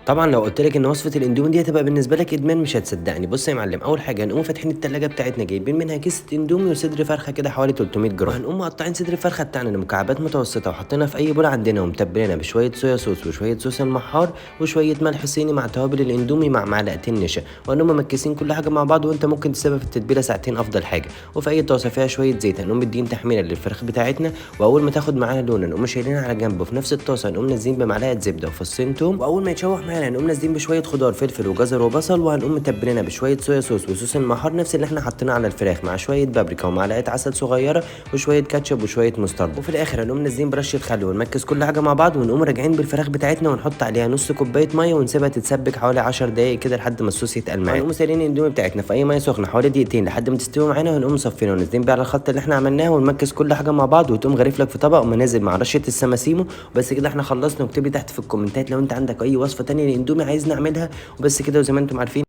طبعا لو قلت لك ان وصفه الاندومي دي هتبقى بالنسبه لك ادمان مش هتصدقني. بص يا معلم، اول حاجه هنقوم فاتحين التلاجة بتاعتنا، جايبين منها كيسه اندومي وصدر فرخه كده حوالي 300 جرام، وهنقوم مقطعين صدر الفرخه بتاعنا لمكعبات متوسطه وحاطينها في اي بول عندنا ومتبلينها بشويه صويا صوص وشويه صوص المحار وشويه ملح صيني مع توابل الاندومي مع معلقتين نشا، وهنقوم ممكسين كل حاجه مع بعض، وانت ممكن تسيبها في التتبيله ساعتين افضل حاجه. وفي اي طاسه فيها شويه زيت هنقوم مدين تحميره للفراخ بتاعتنا، واول ما تاخد معاها لون هنقوم شايلينها على جنب، وفي نفس الطاسه هنقوم نازلين بمعلقه زبده وفصين توم، واول ما يتشوح معانا هنقوم نازلين بشويه خضار فلفل وجزر وبصل، وهنقوم متبلينها بشويه صويا صوص وصوص المحار نفس اللي احنا حاطينه على الفراخ، مع شويه بابريكا ومعلقه عسل صغيره وشويه كاتشب وشويه مستردة، وفي الاخر هنقوم نازلين برشه خل ونمكس كل حاجه مع بعض، ونقوم راجعين بالفراخ بتاعتنا ونحط عليها نص كوبايه ميه ونسيبها تتسبك حوالي 10 دقائق كده لحد ما الصوص يتقل معانا. هنقوم سالين الاندومي بتاعتنا في اي ميه سخنه حوالي دقيقتين لحد ما تستوي معانا، وهنقوم مصفينها ونازلين بيها على الخلطه اللي احنا عملناها ونمكس كل حاجه مع بعض، وتقوم غريف لك في طبق ومنازل مع رشه السماسيمو. وبس كده احنا خلصنا. واكتب لي تحت في الكومنتات لو انت عندك اي وصفه تانية للاندومي عايز نعملها. وبس كده، وزي ما انتم عارفين